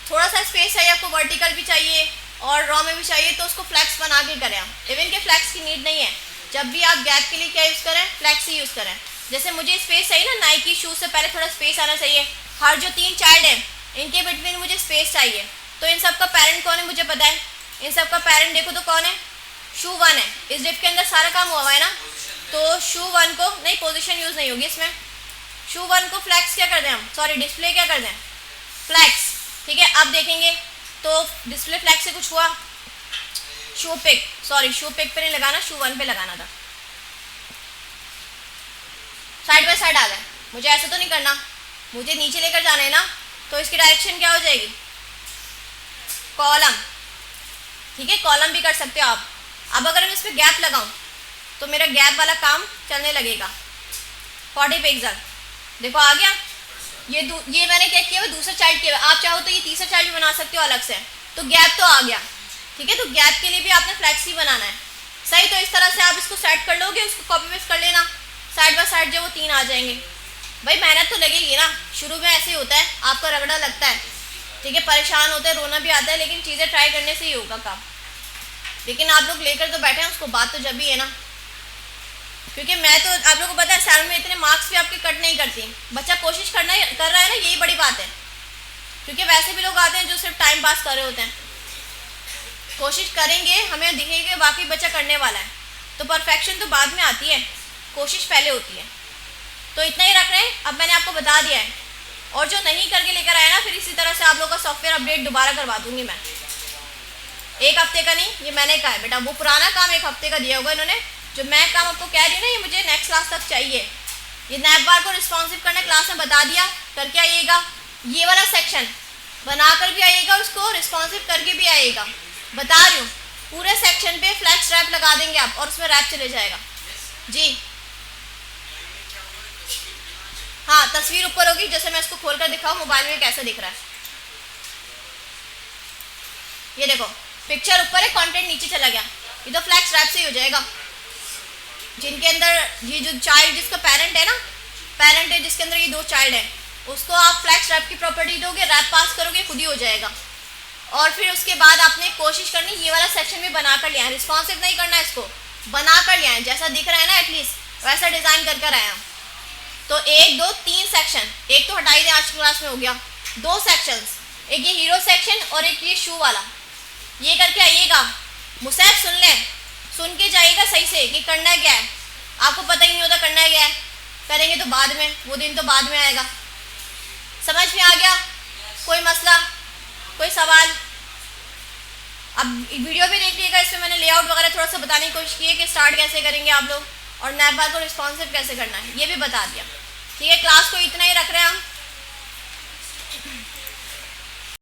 थोड़ा सा स्पेस चाहिए आपको, वर्टिकल भी चाहिए और रॉ में भी चाहिए, तो उसको फ्लैक्स बना के करें आप। इवन के फ्लैक्स की नीड नहीं है, जब भी आप गैप के लिए क्या यूज़ करें? फ्लैक्स ही यूज़ करें। जैसे मुझे स्पेस चाहिए ना, नाइकी शूज़ से पहले थोड़ा स्पेस आना चाहिए। हर जो 3 चाइल्ड हैं इनके बिटवीन मुझे स्पेस चाहिए, तो इन सब का पेरेंट कौन है मुझे पता है। इन सब का पेरेंट देखो तो कौन है? शू 1 है। इस डिफ के अंदर सारा काम हुआ है ना, तो शू 1 को नहीं, पोजीशन यूज़ नहीं होगी इसमें। शू 1 को फ्लैक्स क्या कर दें हम, सॉरी डिस्प्ले क्या कर दें, फ्लैक्स। ठीक है, अब देखेंगे तो डिस्प्ले फ्लैक्स से कुछ हुआ, शू पिक, सॉरी शू पिक पे नहीं लगाना, शू 1 पे लगाना था। साइड बाय साइड आ जाए, मुझे ऐसा तो नहीं करना, मुझे नीचे लेकर जाना है ना, तो इसकी डायरेक्शन क्या हो जाएगी, कॉलम। ठीक है, कॉलम भी कर सकते हो आप। अब अगर मैं इस पर गैप लगाऊं तो मेरा गैप वाला काम चलने लगेगा। 40 पिक्सल, देखो आ गया। ये मैंने क्या किया हुआ, दूसरा चाइल्ड किया हुआ। आप चाहो तो ये तीसरा चाइल्ड भी बना सकते हो अलग से, तो गैप तो आ गया। ठीक है, तो गैप के लिए भी आपने फ्लैक्स ही बनाना है। सही, तो इस तरह से आप इसको सेट कर लोगे, उसको कॉपी पेस्ट कर लेना, साइड बाय साइड जो वो 3 आ जाएंगे। भाई मेहनत तो लगेगी ना, शुरू में ऐसे ही होता है, आपका रगड़ा लगता है। ठीक है, परेशान होते हैं, रोना भी आता है, लेकिन चीज़ें ट्राई करने से ही होगा काम। लेकिन आप लोग लेकर तो बैठे हैं उसको, बात तो जब भी है ना। क्योंकि मैं तो आप लोगों को पता है साल में इतने मार्क्स भी आपके कट नहीं करती, बच्चा कोशिश कर रहा है ना, यही बड़ी बात है। क्योंकि वैसे भी लोग आते हैं जो सिर्फ टाइम पास कर रहे होते हैं। कोशिश करेंगे, हमें दिखेगा बाकी बच्चा करने वाला है, तो परफेक्शन तो बाद में आती है, कोशिश पहले होती है। तो इतना ही रख रहे हैं, अब मैंने आपको बता दिया है। और जो नहीं करके लेकर आया ना, फिर इसी तरह से आप लोगों का सॉफ्टवेयर अपडेट दोबारा करवा दूंगी मैं। 1 हफ्ते का नहीं, ये मैंने कहा है बेटा, वो पुराना काम 1 हफ्ते का दिया होगा इन्होंने। जो मैं काम आपको कह रही हूँ ना, ये मुझे नेक्स्ट क्लास तक चाहिए। ये नैप बार को रिस्पॉन्सिव करना क्लास में बता दिया, करके आइएगा। ये वाला सेक्शन बनाकर भी आइएगा, उसको रिस्पॉन्सिव करके भी आइएगा। बता रही हूँ, पूरे सेक्शन पे फ्लैक्स रैप लगा देंगे आप, और उसमें रैप चले जाएगा जी। हाँ, तस्वीर ऊपर होगी, जैसे मैं इसको खोलकर दिखाऊं मोबाइल में कैसा दिख रहा है। ये देखो, पिक्चर ऊपर है, कंटेंट नीचे चला गया। ये तो फ्लैक्स रैप से ही हो जाएगा। जिनके अंदर ये जो चाइल्ड, जिसका पेरेंट है ना, पेरेंट है जिसके अंदर ये 2 चाइल्ड है, उसको आप फ्लैक्स रैप की प्रॉपर्टी दोगे, रैप पास करोगे, खुद ही हो जाएगा। और फिर उसके बाद आपने कोशिश करनी, ये वाला सेक्शन भी बना कर लिया है, रिस्पॉन्सिव नहीं करना है, इसको बना कर लिया है, जैसा दिख रहा है ना एटलीस्ट वैसा डिज़ाइन कर कर आया। तो 1 2 3 सेक्शन, एक तो हटाई दें, आज की क्लास में हो गया 2 सेक्शंस, एक ये हीरो सेक्शन और एक ये शू वाला। ये करके आइएगा, मुसैब सुन लें, सुन के जाइएगा सही से कि करना क्या है। आपको पता ही नहीं होता करना क्या है, करेंगे तो बाद में, वो दिन तो बाद में आएगा। समझ में आ गया? कोई मसला, कोई सवाल? अब वीडियो भी देख लीजिएगा, इसमें मैंने लेआउट वगैरह थोड़ा सा बताने की कोशिश की है कि स्टार्ट कैसे करेंगे आप लोग, और नैप बार को रिस्पॉन्सिव कैसे करना है, ये भी बता दिया। ठीक है, क्लास को इतना ही रख रहे हैं हम।